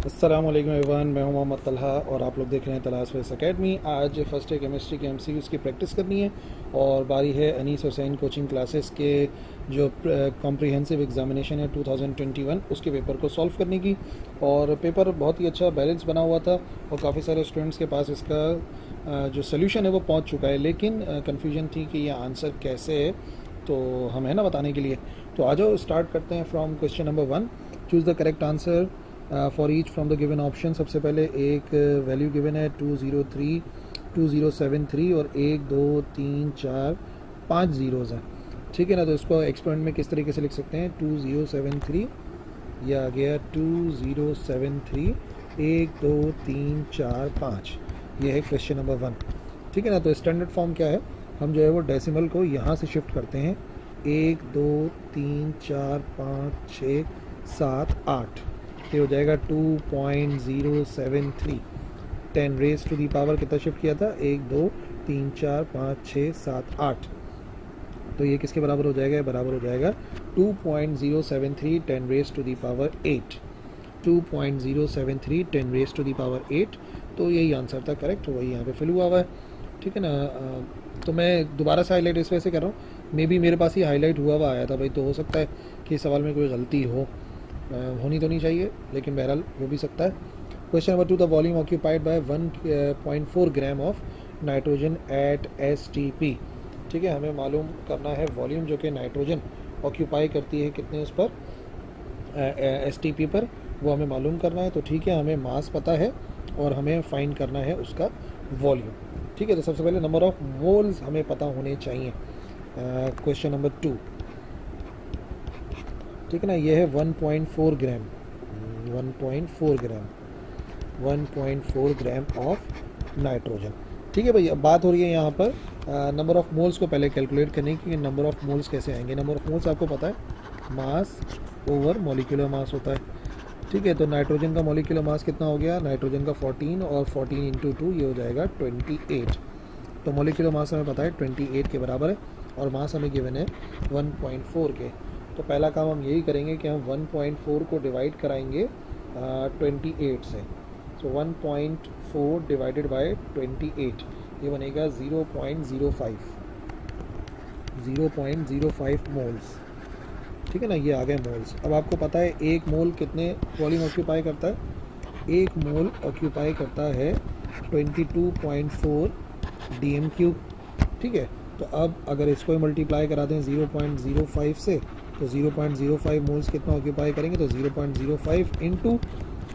अस्सलामुअलैकुम एवरीवन, मैं हूं मोहम्मद तलहा और आप लोग देख रहे हैं तलाश फेस एकेडमी। आज फर्स्ट डे केमिस्ट्री के एमसीक्यूज़ की प्रैक्टिस करनी है और बारी है अनीस हुसैन कोचिंग क्लासेस के जो कॉम्प्रिहेंसिव एग्जामिनेशन है 2021 उसके पेपर को सॉल्व करने की। और पेपर बहुत ही अच्छा बैलेंस बना हुआ था और काफ़ी सारे स्टूडेंट्स के पास इसका जो सोल्यूशन है वो पहुंच चुका है, लेकिन कन्फ्यूजन थी कि ये आंसर कैसे है, तो हम है ना बताने के लिए। तो आ जाओ स्टार्ट करते हैं from question number 1। Choose the correct answer for each from the given option. सबसे पहले एक वैल्यू गिवन है 2073 और 1 2 3 4 5 ज़ीरोज़ हैं, ठीक है ना। तो इसको एक्सपेरिमेंट में किस तरीके से लिख सकते हैं? 2073, यह आ गया 2073 1 2 3 4 5। ये है क्वेश्चन नंबर 1, ठीक है ना। तो स्टैंडर्ड फॉर्म क्या है, हम जो है वो डेसिमल को यहाँ से शिफ्ट करते हैं। 1 2 3 4 5 6 7 8, ये हो जाएगा 2.073। 10 रेज टू दी पावर कितना शिफ्ट किया था? 1 2 3 4 5 6 7 8। तो ये किसके बराबर हो जाएगा? बराबर हो जाएगा 2.073 10 raise to the power 8। 2.073 10 raise to the power 8। तो यही आंसर था करेक्ट, वही यहाँ पे फिल हुआ हुआ है, ठीक है ना। तो मैं दोबारा से हाईलाइट इस वजह से कर रहा हूँ, मे बी मेरे पास ही हाईलाइट हुआ हुआ आया था भाई, तो हो सकता है कि इस सवाल में कोई गलती होनी तो नहीं चाहिए, लेकिन बहरहाल हो भी सकता है। Question number 2, the volume occupied by 1.4 gram of nitrogen eight STP, ठीक है। हमें मालूम करना है वॉल्यूम जो कि नाइट्रोजन ऑक्यूपाई करती है कितने उस पर STP पर, वो हमें मालूम करना है। तो ठीक है, हमें मास पता है और हमें फाइंड करना है उसका वॉल्यूम, ठीक है। तो सबसे पहले नंबर ऑफ मोल्स हमें पता होने चाहिए। क्वेश्चन नंबर 2, ठीक है ना, ये है 1.4 ग्राम 1.4 ग्राम ऑफ नाइट्रोजन, ठीक है भाई। अब बात हो रही है यहाँ पर नंबर ऑफ मोल्स को पहले कैलकुलेट करने की। नंबर ऑफ मोल्स कैसे आएंगे? नंबर ऑफ मोल्स आपको पता है मास ओवर मॉलिक्यूलर मास होता है, ठीक है। तो नाइट्रोजन का मॉलिक्यूलर मास कितना हो गया? नाइट्रोजन का 14 और 14 × 2 ये हो जाएगा 28। तो मॉलिक्यूलर मास हमें पता है 28 के बराबर है और मास हमें गिवन है 1.4 के। तो पहला काम हम यही करेंगे कि हम 1.4 को डिवाइड कराएंगे 28 से। तो 1.4 डिवाइडेड बाय 28, ये बनेगा 0.05 मोल्स, ठीक है ना। ये आ गए मोल्स। अब आपको पता है एक मोल कितने वॉल्यूम ऑक्यूपाई करता है? एक मोल ऑक्यूपाई करता है 22.4 dm³, ठीक है। तो अब अगर इसको मल्टीप्लाई करा दें 0.05 से, तो 0.05 मोल्स कितना ऑक्यूपाई करेंगे? तो 0.05 इंटू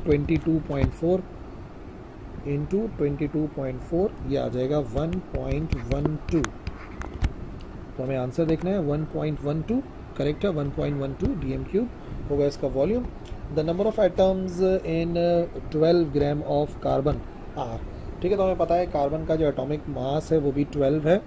22.4 ये आ जाएगा 1.12। तो हमें आंसर देखना है 1.12, करेक्ट है। 1.12 dm³ होगा इसका volume. The number of atoms in 12 gram of carbon are, ठीक है। तो हमें पता है कार्बन का जो एटॉमिक मास है वो भी 12 है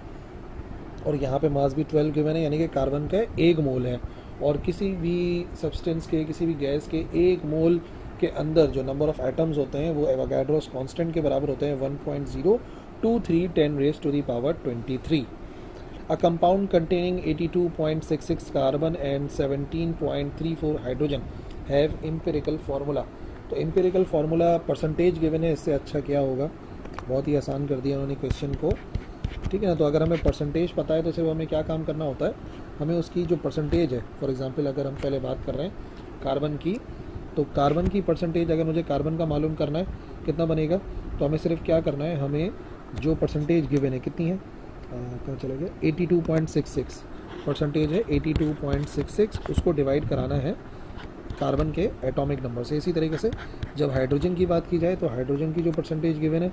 और यहाँ पे मास भी 12 गिवन है, यानी कि कार्बन का 1 मोल है। और किसी भी सब्सटेंस के, किसी भी गैस के 1 मोल के अंदर जो नंबर ऑफ एटम्स होते हैं वो एवोगाड्रोस कांस्टेंट के बराबर होते हैं 1.023 10 raise to the power 23। A compound containing 82.66 carbon and 17.34 hydrogen have empirical formula. तो एम्पिरिकल फार्मूला परसेंटेज गिवन है, इससे अच्छा क्या होगा? बहुत ही आसान कर दिया उन्होंने क्वेश्चन को, ठीक है ना। तो अगर हमें परसेंटेज पता है तो सिर्फ हमें क्या काम करना होता है, हमें उसकी जो परसेंटेज है, फॉर एग्जांपल अगर हम पहले बात कर रहे हैं कार्बन की, तो कार्बन की परसेंटेज अगर मुझे कार्बन का मालूम करना है कितना बनेगा, तो हमें सिर्फ क्या करना है, हमें जो परसेंटेज गिवन है कितनी है, कहाँ चला गया, 82.66 परसेंटेज है, 82.66, उसको डिवाइड कराना है कार्बन के एटॉमिक नंबर से। इसी तरीके से जब हाइड्रोजन की बात की जाए तो हाइड्रोजन की जो परसेंटेज गिवन है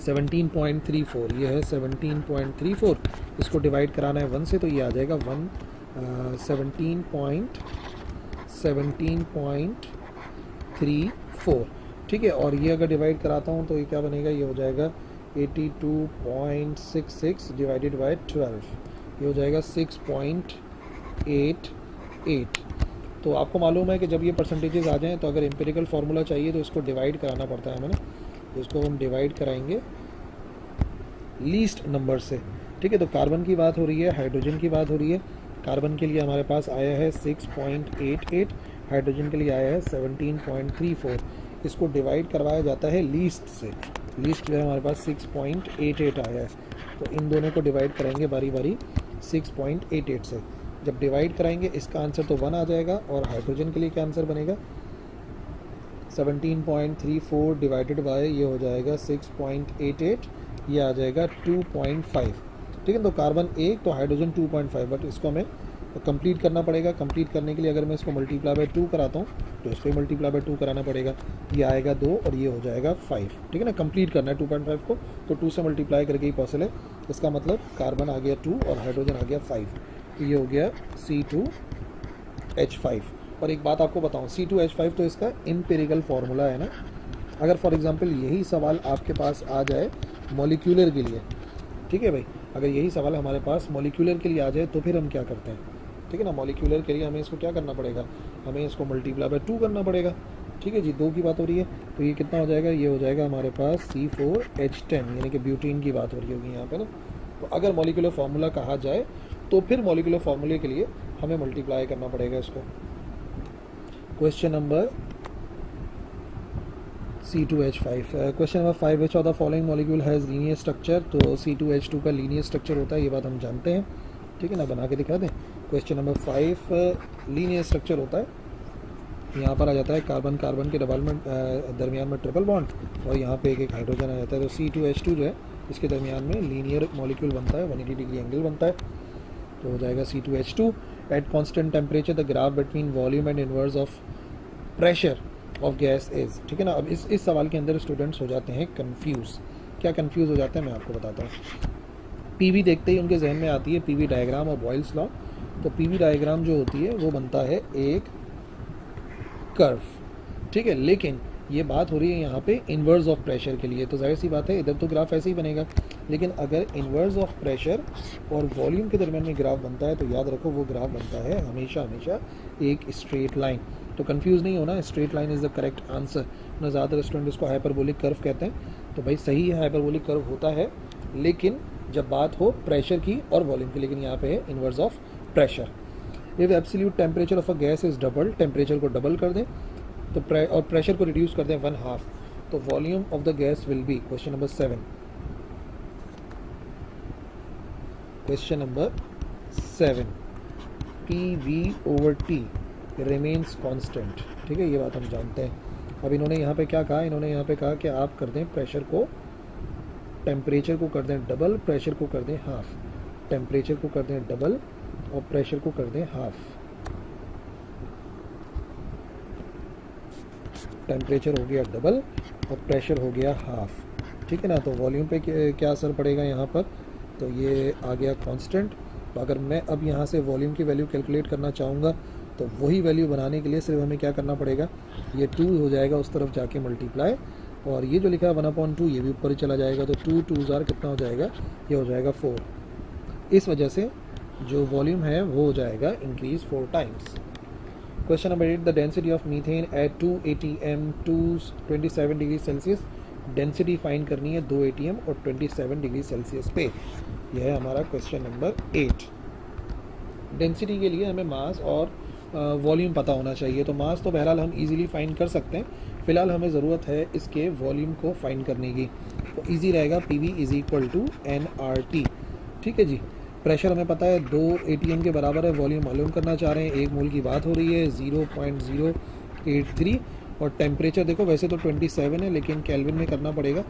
17.34, ये है 17.34, इसको डिवाइड कराना है 1 से, तो ये आ जाएगा 17.34, ठीक है। और ये अगर डिवाइड कराता हूँ तो ये क्या बनेगा? ये हो जाएगा 82.66 डिवाइडेड बाय 12, ये हो जाएगा 6.88। तो आपको मालूम है कि जब ये परसेंटेजेस आ जाएं तो अगर एम्पिरिकल फार्मूला चाहिए तो इसको डिवाइड कराना पड़ता है हमें ना, तो इसको हम डिवाइड कराएंगे लीस्ट नंबर से, ठीक है। तो कार्बन की बात हो रही है, हाइड्रोजन की बात हो रही है। कार्बन के लिए हमारे पास आया है 6.88, हाइड्रोजन के लिए आया है 17.34। इसको डिवाइड करवाया जाता है लीस्ट से, लीस्ट जो है हमारे पास 6.88 आया है, तो इन दोनों को डिवाइड कराएंगे बारी बारी 6.88 से। जब डिवाइड कराएंगे इसका आंसर तो 1 आ जाएगा, और हाइड्रोजन के लिए क्या आंसर बनेगा 17.34 डिवाइडेड बाय ये हो जाएगा 6.88, ये आ जाएगा 2.5। ठीक है, तो कार्बन 1 तो हाइड्रोजन 2.5, बट इसको हमें कंप्लीट करना पड़ेगा। कंप्लीट करने के लिए अगर मैं इसको मल्टीप्लाई बाय 2 कराता हूँ तो इसको ही मल्टीप्लाई बाय 2 कराना पड़ेगा, ये आएगा 2 और ये हो जाएगा 5। ठीक है ना, कंप्लीट करना है 2.5 को, तो 2 से मल्टीप्लाई करके ही पॉसिबल है। इसका मतलब कार्बन आ गया 2 और हाइड्रोजन आ गया 5, तो ये हो गया C2H5। और एक बात आपको बताऊँ, C2H5 तो इसका एम्पिरिकल फार्मूला है ना। अगर फॉर एग्जांपल यही सवाल आपके पास आ जाए मॉलिक्यूलर के लिए, ठीक है भाई, अगर यही सवाल हमारे पास मॉलिक्यूलर के लिए आ जाए तो फिर हम क्या करते हैं, ठीक है ना। मॉलिक्यूलर के लिए हमें इसको क्या करना पड़ेगा, हमें इसको मल्टीप्लाई बाय 2 करना पड़ेगा। ठीक है जी, 2 की बात हो रही है, तो ये कितना हो जाएगा, ये हो जाएगा हमारे पास C4H10, यानी कि ब्यूटीन की बात हो रही होगी यहाँ पे ना। तो अगर मॉलिक्यूलर फार्मूला कहा जाए तो फिर मॉलिक्यूलर फार्मूले के लिए हमें मल्टीप्लाई करना पड़ेगा इसको। Question number C2H5, question number 5, which of the following molecule has linear structure. तो C2H2 का लीनियर स्ट्रक्चर होता है, ये बात हम जानते हैं। ठीक है ना, बना के दिखा दें। क्वेश्चन नंबर 5, लीनियर स्ट्रक्चर होता है, यहाँ पर आ जाता है कार्बन कार्बन के डबल में दरमियान में ट्रिपल बॉन्ड, और यहाँ पे एक हाइड्रोजन आ जाता है। तो C2H2 जो है इसके दरमियान में लीनियर मॉलिक्यूल बनता है, 180 डिग्री एंगल बनता है, तो हो जाएगा C2H2। At constant temperature the graph between volume and inverse of pressure of gas is. ठीक है ना, अब इस सवाल के अंदर स्टूडेंट्स हो जाते हैं कंफ्यूज। क्या कंफ्यूज हो जाते हैं मैं आपको बताता हूँ। पीवी देखते ही उनके जहन में आती है पीवी डायग्राम और बॉयल्स लॉ। तो पीवी डायग्राम जो होती है वो बनता है एक कर्व, ठीक है, लेकिन ये बात हो रही है यहाँ पे इन्वर्स ऑफ प्रेशर के लिए, तो जाहिर सी बात है इधर तो ग्राफ ऐसे ही बनेगा। लेकिन अगर इन्वर्स ऑफ प्रेशर और वॉल्यूम के दरमियान में ग्राफ बनता है तो याद रखो वो ग्राफ बनता है हमेशा हमेशा एक स्ट्रेट लाइन। तो कंफ्यूज नहीं होना, straight line is the correct answer ना। ज़्यादातर स्टूडेंट इसको हाइपरबोलिक कर्व कहते हैं, तो भाई सही है, हाइपरबोलिक कर्व होता है, लेकिन जब बात हो प्रेशर की और वॉल्यूम की। लेकिन यहाँ पे है inverse of pressure. If absolute temperature of a gas is double, temperature को डबल कर दें तो और प्रेशर को रिड्यूस कर दें 1/2, तो volume of the gas will be, question number 7, question number 7, PV/T remains constant. ठीक है, ये बात हम जानते हैं। अब इन्होंने यहाँ पे क्या कहा, इन्होंने यहाँ पे कहा कि आप कर दें प्रेशर को, टेम्परेचर को कर दें डबल, प्रेशर को कर दें हाफ, टेम्परेचर को कर दें डबल और प्रेशर को कर दें हाफ। टेम्परेचर हो गया डबल और प्रेशर हो गया हाफ। ठीक है ना, तो वॉल्यूम पे क्या असर पड़ेगा यहाँ पर, तो ये आ गया कांस्टेंट। तो अगर मैं अब यहाँ से वॉल्यूम की वैल्यू कैलकुलेट करना चाहूँगा तो वही वैल्यू बनाने के लिए सिर्फ हमें क्या करना पड़ेगा, ये 2 हो जाएगा उस तरफ जाके मल्टीप्लाई, और ये जो लिखा है 1/2 ये भी ऊपर ही चला जाएगा, तो 2 2 कितना हो जाएगा, ये हो जाएगा 4। इस वजह से जो वॉल्यूम है वो हो जाएगा increase 4 times. Question number 8, the density of methane at 2 ATM 27 degree Celsius. Density find करनी है 2 ATM और 27 डिग्री सेल्सियस पे। यह है हमारा क्वेश्चन नंबर 8। डेंसिटी के लिए हमें मास और वॉल्यूम पता होना चाहिए। तो मास तो बहरहाल हम इजीली फाइंड कर सकते हैं, फिलहाल हमें ज़रूरत है इसके वॉल्यूम को फाइंड करने की। तो इजी रहेगा, PV = nRT। ठीक है जी। प्रेशर हमें पता है 2 ATM के बराबर है, वॉल्यूम मालूम करना चाह रहे हैं, 1 मोल की बात हो रही है, 0.083। और टेम्परेचर देखो वैसे तो 27 है लेकिन केल्विन में करना पड़ेगा,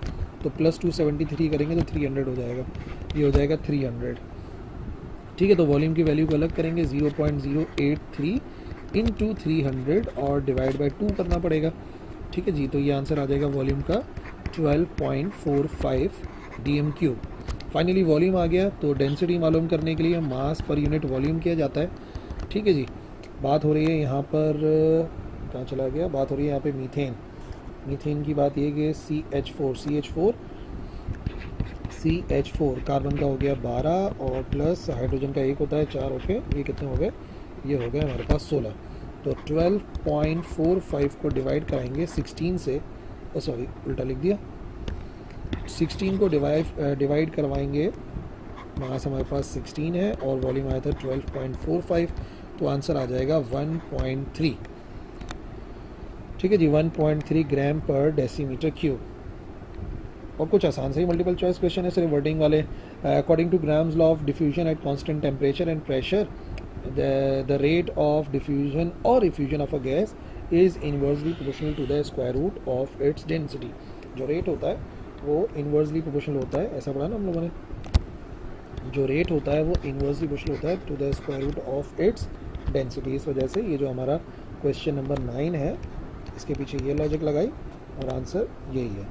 तो +273 करेंगे तो 300 हो जाएगा, ये हो जाएगा 300। ठीक है, तो वॉल्यूम की वैल्यू को अलग करेंगे, 0.083 × 300 और डिवाइड बाय 2 करना पड़ेगा। ठीक है जी, तो ये आंसर आ जाएगा वॉल्यूम का 12.45 dm³। फाइनली वॉल्यूम आ गया, तो डेंसिटी मालूम करने के लिए मास पर यूनिट वॉल्यूम किया जाता है। ठीक है जी, बात हो रही है यहाँ पर, कहाँ चला गया, बात हो रही है यहाँ पे मीथेन। मीथेन की बात ये कि CH4 कार्बन का हो गया 12 और प्लस हाइड्रोजन का 1 होता है 4 होके, ये कितने हो गए, ये हो गए हमारे पास 16। तो 12.45 को डिवाइड कराएंगे 16 से, सॉरी उल्टा लिख दिया, 16 को डिवाइड करवाएंगे, मास हमारे पास 16 है और वॉल्यूम आया था 12.45, तो आंसर आ जाएगा 1.3। ठीक है जी, 1.3 ग्राम पर डेसीमीटर क्यूब। और कुछ आसान से ही मल्टीपल चॉइस क्वेश्चन है, सिर्फ वर्डिंग वाले। According to Graham's law of diffusion at constant temperature and pressure, the rate of diffusion और effusion of a gas is inversely proportional to the square root of its density. जो rate होता है वो inversely proportional होता है, ऐसा पढ़ा ना हम लोगों ने, जो रेट होता है वो इनवर्सली प्रोपोर्शनल होता है to the square root of its density. इस वजह से ये जो हमारा क्वेश्चन नंबर 9 है, इसके पीछे ये लॉजिक लगाई और आंसर यही है।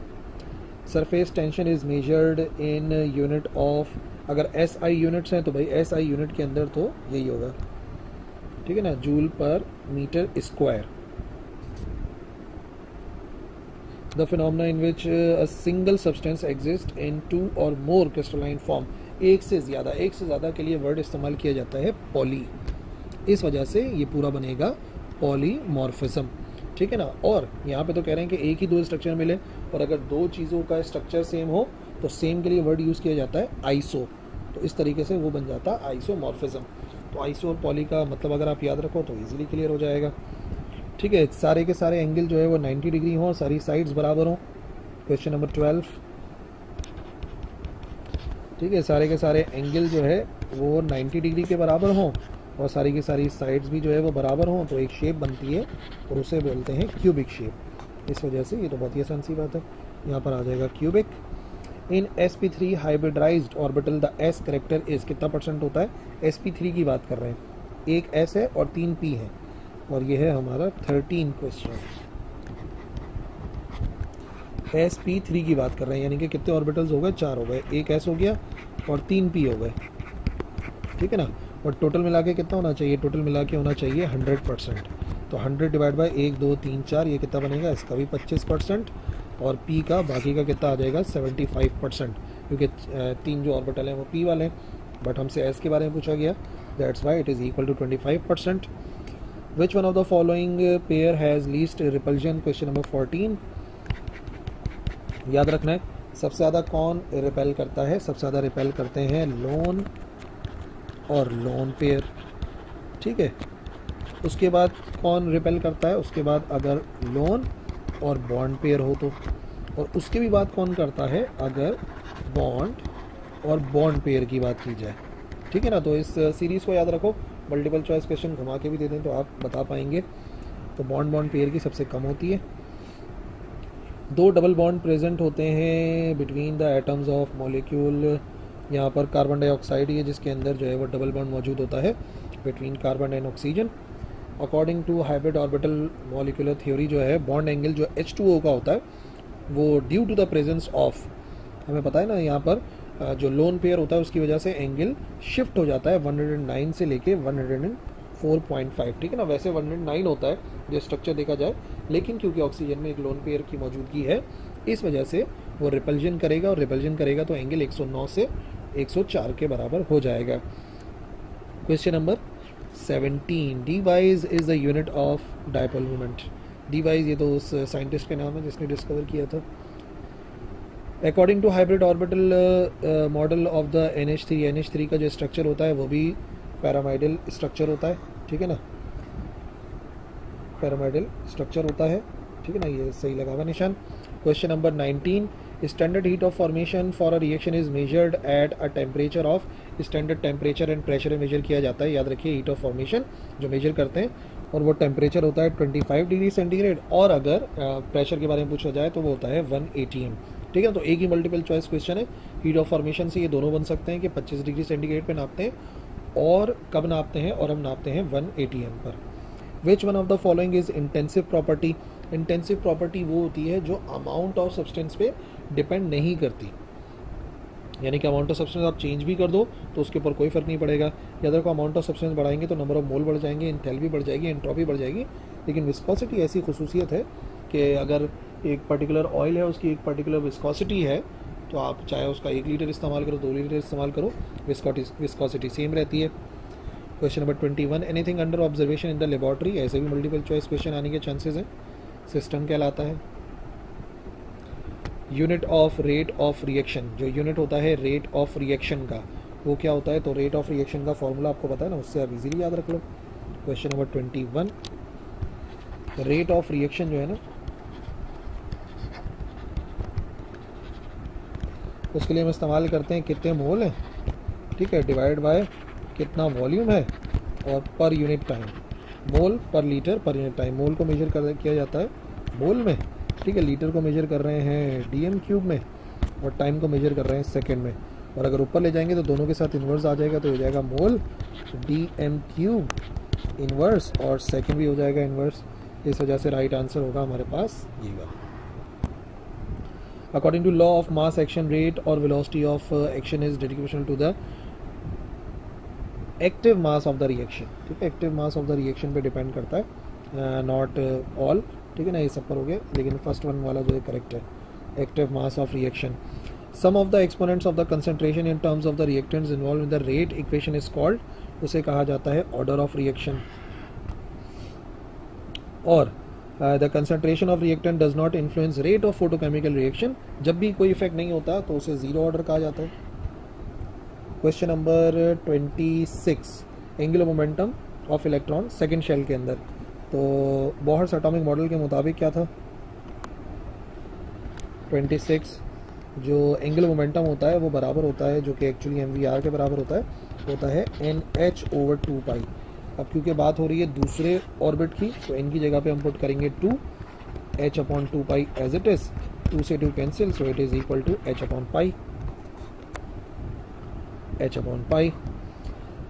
Surface tension is measured in unit of, अगर SI यूनिट्स हैं तो भाई SI यूनिट के अंदर तो यही होगा, ठीक है ना, जूल पर metre square. The phenomena in which a single substance exist in 2 और मोर क्रिस्टलाइन फॉर्म, एक से ज़्यादा के लिए वर्ड इस्तेमाल किया जाता है पॉली। इस वजह से ये पूरा बनेगा पॉलीमॉर्फिज्म, ठीक है ना। और यहाँ पे तो कह रहे हैं कि एक ही दो स्ट्रक्चर मिले, और अगर दो चीज़ों का स्ट्रक्चर सेम हो तो सेम के लिए वर्ड यूज़ किया जाता है आइसो। तो इस तरीके से वो बन जाता है आइसोमॉर्फिज्म। तो आइसो और पॉली का मतलब अगर आप याद रखो तो इजीली क्लियर हो जाएगा, ठीक है। सारे के सारे एंगल जो है वो 90 डिग्री हों, सारी साइड्स बराबर हों। क्वेश्चन नंबर 12, ठीक है, सारे के सारे एंगल जो है वो 90 डिग्री के बराबर हों और सारी की सारी साइड्स भी जो है वो बराबर हों, तो एक शेप बनती है और उसे बोलते हैं क्यूबिक शेप। इस वजह से ये तो बहुत ही आसान सी बात है, यहाँ पर आ जाएगा cubic. In sp3 hybridised orbital the s character is, कितना परसेंट होता है, sp3 की बात कर रहे हैं, एक s है और 3 p है, और ये है हमारा 13 क्वेश्चन। sp3 की बात कर रहे हैं, यानी कि कितने ऑर्बिटल्स हो गए, 4 हो गए, एक s हो गया और 3 p हो गए, ठीक है ना। और टोटल मिला के कितना होना चाहिए, टोटल मिला के होना चाहिए 100%। तो 100 डिवाइड बाई 1 2 3 4, ये कितना बनेगा, इसका भी 25%, और P का बाकी का कितना आ जाएगा 75%, क्योंकि 3 जो ऑर्बिटल हैं वो P वाले हैं, बट हमसे S के बारे में पूछा गया, that's why it is equal to 25%। Which one of the following pair has least repulsion, question number 14। याद रखना है सबसे ज़्यादा कौन रिपेल करता है, सबसे ज़्यादा रिपेल करते हैं लोन और लोन पेयर, ठीक है। उसके बाद कौन रिपेल करता है, उसके बाद अगर लोन और बॉन्ड पेयर हो तो, और उसके भी बाद कौन करता है अगर बॉन्ड और बॉन्ड पेयर की बात की जाए, ठीक है ना। तो इस सीरीज़ को याद रखो, मल्टीपल चॉइस क्वेश्चन घुमा के भी दे दें तो आप बता पाएंगे। तो बॉन्ड पेयर की सबसे कम होती है। 2 डबल बॉन्ड प्रेजेंट होते हैं between the atoms of molecule, यहाँ पर कार्बन डाइऑक्साइड है जिसके अंदर जो है वो डबल बॉन्ड मौजूद होता है between carbon and oxygen. According to hybrid orbital molecular theory जो है, बॉन्ड एंगल जो H2O का होता है वो due to the presence of, हमें पता है ना, यहाँ पर जो लोन पेयर होता है उसकी वजह से एंगल शिफ्ट हो जाता है 109 से लेके 104.5, ठीक है ना। वैसे 109 होता है जो स्ट्रक्चर देखा जाए, लेकिन क्योंकि ऑक्सीजन में एक लोन पेयर की मौजूदगी है, इस वजह से वो रिपल्जन करेगा, और रिपल्जन करेगा तो एंगल 109 से 104 के बराबर हो जाएगा। Question number 17, D wise is the unit of dipole moment. D wise ये तो उस साइंटिस्ट का नाम है जिसने डिस्कवर किया था। According to hybrid orbital model of the NH3 का जो स्ट्रक्चर होता है वो भी पैरामाइडल स्ट्रक्चर होता है, ठीक है ना, पैरामाइडल स्ट्रक्चर होता है, ठीक है ना, ये सही लगा हुआ निशान। Question number 19, standard heat of formation for a reaction is measured at a temperature of, standard temperature and pressure measure किया जाता है, याद रखिए हीट ऑफ फॉर्मेशन जो मेजर करते हैं, और वो टेम्परेचर होता है 25 डिग्री सेंटीग्रेड, और अगर प्रेशर के बारे में पूछा जाए तो वो होता है 1 atm, ठीक है। तो एक ही मल्टीपल चॉइस क्वेश्चन है, हीट ऑफ फॉर्मेशन से ये दोनों बन सकते हैं कि 25 डिग्री सेंटीग्रेड पे नापते हैं, और कब नापते हैं, और हम नापते हैं 1 atm पर। विच one of the following is intensive property. Intensive property वो होती है जो अमाउंट ऑफ सब्सटेंस पे डिपेंड नहीं करती, यानी कि अमाउंट ऑफ सब्सटेंस आप चेंज भी कर दो तो उसके ऊपर कोई फर्क नहीं पड़ेगा। याद रखो अमाउंट ऑफ सब्सटेंस बढ़ाएंगे तो नंबर ऑफ मोल बढ़ जाएंगे, एंथैल्पी बढ़ जाएगी, एंट्रोपी बढ़ जाएगी, लेकिन विस्कोसिटी ऐसी खसूसियत है कि अगर एक पर्टिकुलर ऑयल है उसकी एक पर्टिकुलर विस्कोसिटी है, तो आप चाहे उसका 1 लीटर इस्तेमाल करो 2 लीटर इस्तेमाल करो, विस्कोसिटी सेम रहती है। Question number 21, anything under observation in the laboratory, ऐसे भी मल्टीपल चॉइस क्वेश्चन आने के चांसेस हैं। सिस्टम कहलाता है। Unit of rate of reaction, जो यूनिट होता है रेट ऑफ रिएक्शन का वो क्या होता है, तो रेट ऑफ रिएक्शन का फॉर्मूला आपको पता है ना, उससे आप इजीली याद रख लो। Question number 21, rate of reaction जो है ना, उसके लिए हम इस्तेमाल करते हैं कितने मोल हैं, ठीक है, डिवाइड बाय कितना वॉल्यूम है और पर यूनिट टाइम, मोल पर लीटर पर यूनिट टाइम। मोल को मेजर किया जाता है मोल में, ठीक है, लीटर को मेजर कर रहे हैं डीएम क्यूब में, और टाइम को मेजर कर रहे हैं सेकेंड में। और अगर ऊपर ले जाएंगे तो दोनों के साथ इन्वर्स आ जाएगा, तो हो जाएगा मोल डीएम क्यूब इन्वर्स, और सेकेंड भी हो जाएगा इन्वर्स। इस वजह से राइट आंसर होगा हमारे पास ये वाला। According to law of mass action rate or velocity of action is proportional to the active mass of the reaction, ठीक है, active mass of the reaction पे डिपेंड करता है, नॉट ऑल, ठीक है ना, ये सब पर हो गया, लेकिन फर्स्ट वन वाला जो है करेक्ट है, active mass of reaction. Sum of the exponents of the concentration in terms of the reactants involve in the rate equation is called, उसे कहा जाता है ऑर्डर ऑफ रिएक्शन। और the concentration of reactant does not influence rate of photochemical reaction, जब भी कोई effect नहीं होता तो उसे जीरो ऑर्डर कहा जाता है। Question number 26, angular momentum of electron second shell के अंदर। तो बोहर्स एटॉमिक मॉडल के मुताबिक क्या था, 26 जो एंगुलर मोमेंटम होता है वो बराबर होता है, जो कि एक्चुअली mvr के बराबर होता है nh/2π। अब क्योंकि बात हो रही है दूसरे ऑर्बिट की, तो n की जगह पे हम पुट करेंगे 2 h/2π एज इट इज, 2 से 2 cancel, so it is equal to h/π।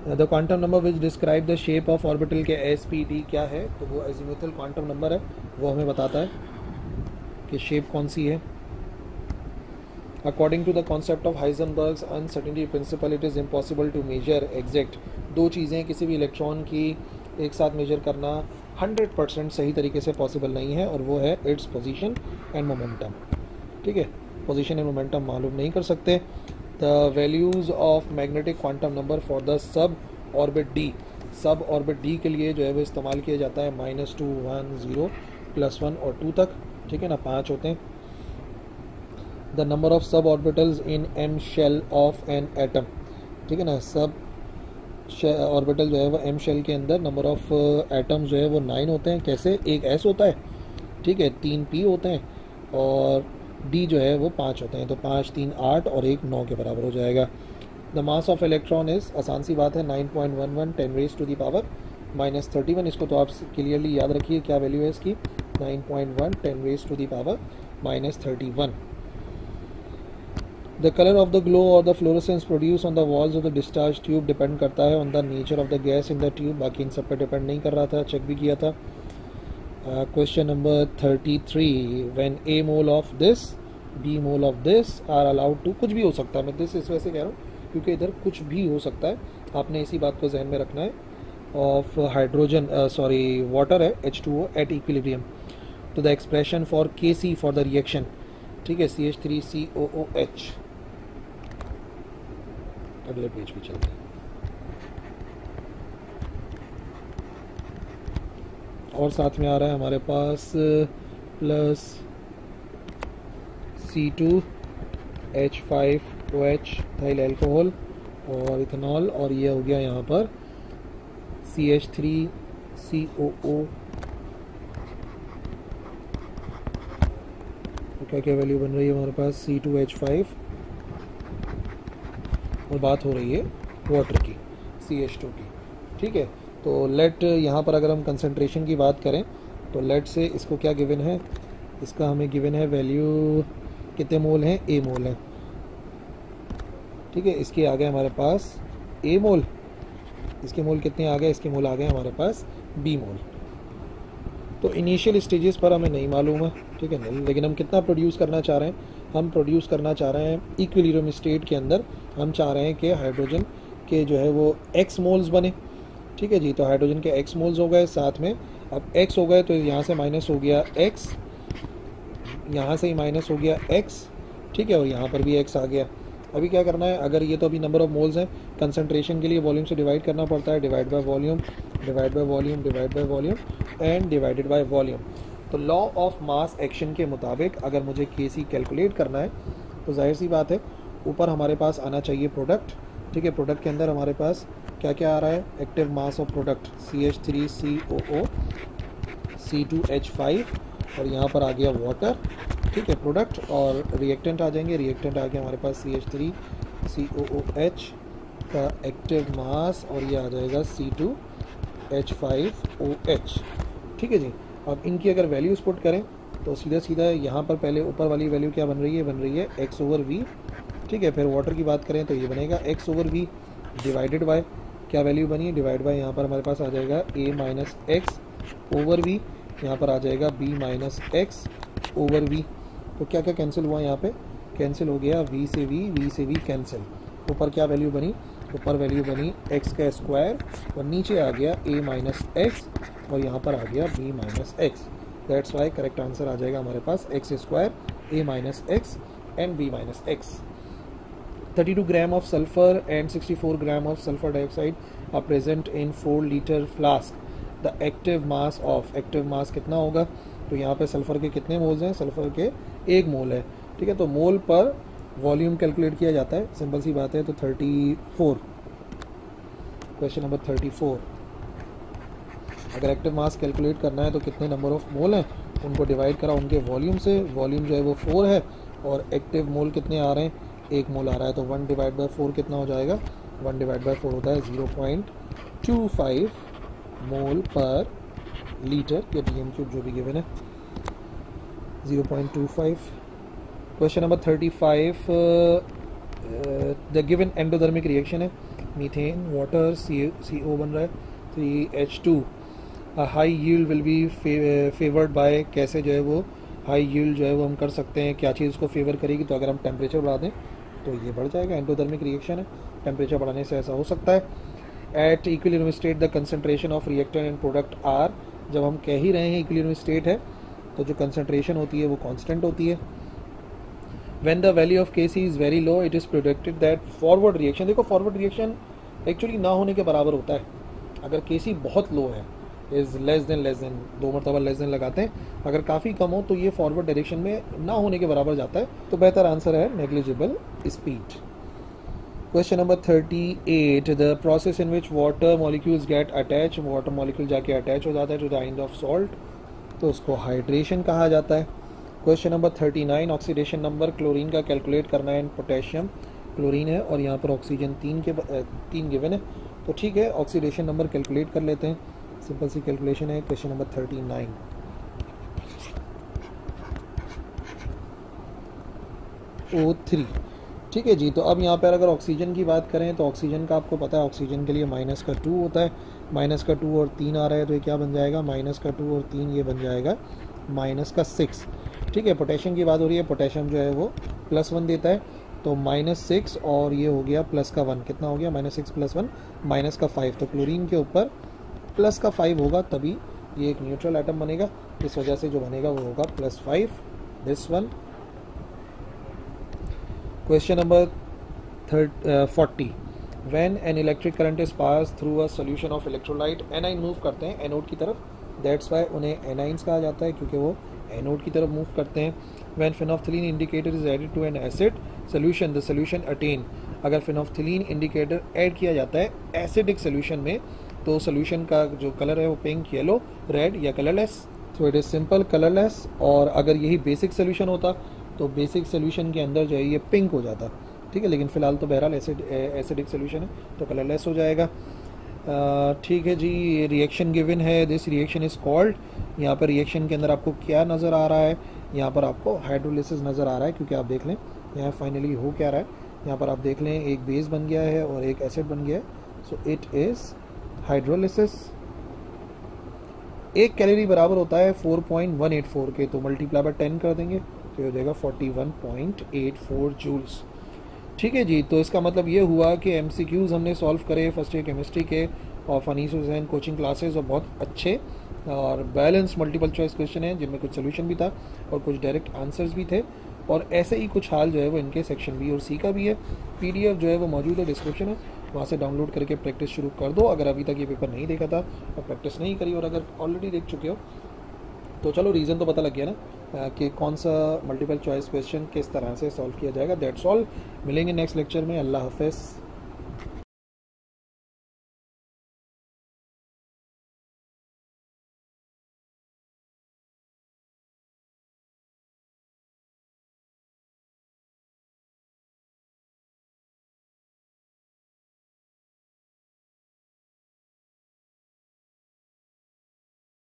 The quantum number which describe the shape of orbital के SPD क्या है, तो वो एजीमुथल क्वांटम नंबर है, वो हमें बताता है कि शेप कौन सी है। According to the concept of Heisenberg's uncertainty principle it is impossible to measure exact, दो चीज़ें किसी भी इलेक्ट्रॉन की एक साथ मेजर करना 100% सही तरीके से पॉसिबल नहीं है, और वो है इट्स पोजीशन एंड मोमेंटम, ठीक है, पोजीशन एंड मोमेंटम मालूम नहीं कर सकते। The values of magnetic quantum number for the sub orbit D, सब ऑर्बिट डी के लिए जो है वो इस्तेमाल किया जाता है -2, 1, 0, +1 और 2 तक, ठीक है ना, 5 होते हैं। The number of sub orbitals in m shell of an atom, ठीक है ना, सब ऑर्बिटल जो है वो m शेल के अंदर नंबर ऑफ एटम्स जो है वो 9 होते हैं। कैसे, एक s होता है, ठीक है, 3 p होते हैं, और d जो है वो 5 होते हैं, तो 5, 3, 8 और 1 9 के बराबर हो जाएगा। The mass of electron is, आसान सी बात है, 9.11 10⁻⁻31, इसको तो आप क्लियरली याद रखिए क्या वैल्यू है इसकी, 9.1 10⁻31। The colour of the glow और the fluorescence produce on the walls of the discharge tube depend करता है on the nature of the gas in the tube, बाकी इन सब पर डिपेंड नहीं कर रहा था, चेक भी किया था। Question number 33, when a mole of this b mole of this are allowed to, कुछ भी हो सकता है, मैं दिस इस वजह से कह रहा हूँ क्योंकि इधर कुछ भी हो सकता है, आपने इसी बात को जहन में रखना है। ऑफ हाइड्रोजन वाटर है H2O एट इक्विलिब्रियम, तो the expression for Kc for the reaction, ठीक है, CH3COOH। अगले पेज पे चलते हैं, और साथ में आ रहा है हमारे पास प्लस C2H5OH थाइल एल्कोहल और इथेनॉल, और ये हो गया यहाँ पर CH3COO, तो क्या क्या वैल्यू बन रही है हमारे पास, C2H5, और बात हो रही है वाटर की, CH2 की, ठीक है। तो लेट यहाँ पर अगर हम कंसंट्रेशन की बात करें तो लेट से इसको क्या गिवन है, इसका हमें गिवन है वैल्यू कितने मोल हैं, A मोल है, ठीक है, इसके आ गए हमारे पास A मोल, इसके मोल कितने आ गए, इसके मोल आ गए हमारे पास B मोल। तो इनिशियल स्टेजेस पर हमें नहीं मालूम है, ठीक है, लेकिन हम कितना प्रोड्यूस करना चाह रहे हैं, हम प्रोड्यूस करना चाह रहे हैं इक्विलिब्रियम स्टेट के अंदर, हम चाह रहे हैं कि हाइड्रोजन के जो है वो x मोल्स बने, ठीक है जी। तो हाइड्रोजन के x मोल्स हो गए, साथ में अब x हो गए तो यहाँ से माइनस हो गया x, यहाँ से ही माइनस हो गया x, ठीक है, और यहाँ पर भी x आ गया। अभी क्या करना है, अगर ये तो अभी नंबर ऑफ मोल्स हैं, कंसंट्रेशन के लिए वॉल्यूम से डिवाइड करना पड़ता है, divide by volume, divide by volume, divide by volume and divided by volume. तो लॉ ऑफ मास एक्शन के मुताबिक अगर मुझे Kc कैलकुलेट करना है तो जाहिर सी बात है ऊपर हमारे पास आना चाहिए प्रोडक्ट, ठीक है, प्रोडक्ट के अंदर हमारे पास क्या क्या आ रहा है, active mass of product CH3COO C2H5 और यहाँ पर आ गया वाटर, ठीक है, प्रोडक्ट, और रिएक्टेंट आ जाएंगे। रिएक्टेंट आ गया हमारे पास CH3COOH का एक्टिव मास और ये आ जाएगा C2H5OH, ठीक है जी। अब इनकी अगर वैल्यूज पुट करें तो सीधा सीधा यहाँ पर पहले ऊपर वाली वैल्यू क्या बन रही है X/V, ठीक है। फिर वाटर की बात करें तो ये बनेगा X/V डिवाइडेड बाय क्या वैल्यू बनी है, डिवाइड बाय यहाँ पर हमारे पास आ जाएगा A-X/V, यहाँ पर आ जाएगा B-X/V। तो क्या क्या कैंसिल हुआ यहाँ पे, कैंसिल हो गया V से V कैंसिल। ऊपर क्या वैल्यू बनी, ऊपर वैल्यू बनी x का स्क्वायर और नीचे आ गया A-X और यहाँ पर आ गया B-X। That's why correct answer आ जाएगा हमारे पास x² A-X and B-X। 32 gram of sulphur and 64 gram of sulphur dioxide are present in 4 litre flask. The active mass of, active mass कितना होगा, तो यहाँ पे सल्फर के कितने मोल्स हैं, सल्फर के 1 मोल है, ठीक है। तो मोल पर वॉल्यूम कैलकुलेट किया जाता है, सिंपल सी बात है। तो 34, क्वेश्चन नंबर 34, अगर एक्टिव मास कैलकुलेट करना है तो कितने नंबर ऑफ मोल हैं उनको डिवाइड करा उनके वॉल्यूम से। वॉल्यूम जो है वो 4 है और एक्टिव मोल कितने आ रहे हैं, 1 मोल आ रहा है। तो 1/4 कितना हो जाएगा, 1/4 होता है 0.25 मोल पर लीटर या DM³ जो भी गिवन है, 0.25। Question number 35, the given endothermic reaction है, मीथेन वाटर CO बन रहा है 3H2। High yield will be favoured by, कैसे जो है वो हाई यील्ड जो है वो हम कर सकते हैं, क्या चीज़ उसको फेवर करेगी, तो अगर हम टेम्परेचर बढ़ा दें तो ये बढ़ जाएगा, एंडोथर्मिक रिएक्शन है, टेम्परेचर बढ़ाने से ऐसा हो सकता है। At equilibrium state the concentration of reactant and product are, जब हम कह ही रहे हैं इक्विलिब्रियम स्टेट है तो जो कंसंट्रेशन होती है वो कांस्टेंट होती है। When the value of Kc is very low it is predicted that forward reaction, देखो फॉरवर्ड रिएक्शन एक्चुअली ना होने के बराबर होता है। अगर Kc बहुत लो है, इज़ लेस देन 2 मरतबा लेस देन लगाते हैं, अगर काफ़ी कम हो तो ये फॉरवर्ड डायरेक्शन में ना होने के बराबर जाता है, तो बेहतर आंसर है negligible speed. Question number 38, the process in which water molecules get attach, water molecule जाके अटैच हो जाता है to the end of salt, तो उसको हाइड्रेशन कहा जाता है। Question number 39, oxidation number chlorine का कैलकुलेट करना है, एंड पोटेशियम क्लोरीन है और यहाँ पर ऑक्सीजन 3 गिवन है, तो ठीक है ऑक्सीडेशन नंबर कैलकुलेट कर लेते हैं, सिंपल सी कैलकुलेशन है। क्वेश्चन नंबर 39, O3, ठीक है जी। तो अब यहाँ पर अगर ऑक्सीजन की बात करें तो ऑक्सीजन का आपको पता है ऑक्सीजन के लिए -2 होता है, -2 और 3 आ रहा है तो ये क्या बन जाएगा, -2 और 3 ये बन जाएगा -6, ठीक है। पोटेशियम की बात हो रही है, पोटेशियम जो है वो +1 देता है, तो -6 और ये हो गया +1, कितना हो गया, -6 + 1 -5, तो क्लोरीन के ऊपर +5 होगा तभी ये एक न्यूट्रल एटम बनेगा, इस वजह से जो बनेगा वो होगा +5, this one. Question number 40, when an electric current is pass through a solution of electrolyte, A9 move करते हैं एनोड की तरफ, दैट्स वाई उन्हें एनाइंस कहा जाता है क्योंकि वो एनोड की तरफ मूव करते हैं। When phenolphthalein indicator is added to an acid solution the solution attain, अगर फेनोल्फथलीन इंडिकेटर ऐड किया जाता है एसिडिक सोल्यूशन में तो सोल्यूशन का जो कलर है वो पिंक, येलो, रेड या colourless, so it is simple colourless. और अगर यही बेसिक सोल्यूशन होता तो बेसिक सोल्यूशन के अंदर जो है ये पिंक हो जाता, ठीक है, लेकिन फ़िलहाल तो बहरहाल एसिडिक सोल्यूशन है तो कलरलेस हो जाएगा, ठीक है जी। रिएक्शन गिवन है, दिस रिएक्शन इज़ कॉल्ड, यहाँ पर रिएक्शन के अंदर आपको क्या नज़र आ रहा है, यहाँ पर आपको हाइड्रोलिसिस नज़र आ रहा है, क्योंकि आप देख लें यहाँ फाइनली हो क्या रहा है, यहाँ पर आप देख लें एक बेस बन गया है और एक एसिड बन गया है, so it is hydrolysis. 1 calorie बराबर होता है 4.184 के, तो मल्टीप्लाई बाय 10 कर देंगे तो हो जाएगा 41.84 जूल्स, ठीक है जी। तो इसका मतलब ये हुआ कि MCQs हमने सॉल्व करे फर्स्ट ईयर केमिस्ट्री के और फनीस हुसैन कोचिंग क्लासेस, और बहुत अच्छे और बैलेंस मल्टीपल चॉइस क्वेश्चन हैं जिनमें कुछ सोल्यूशन भी था और कुछ डायरेक्ट आंसर्स भी थे, और ऐसे ही कुछ हाल जो है वो इनके सेक्शन बी और सी का भी है। PDF जो है वो मौजूद है डिस्क्रिप्शन में, वहाँ से डाउनलोड करके प्रैक्टिस शुरू कर दो अगर अभी तक ये पेपर नहीं देखा था और प्रैक्टिस नहीं करी, और अगर ऑलरेडी देख चुके हो तो चलो रीज़न तो पता लग गया ना कि कौन सा मल्टीपल चॉइस क्वेश्चन किस तरह से सॉल्व किया जाएगा। दैट्स ऑल, मिलेंगे नेक्स्ट लेक्चर में, अल्लाह हाफ़िज़।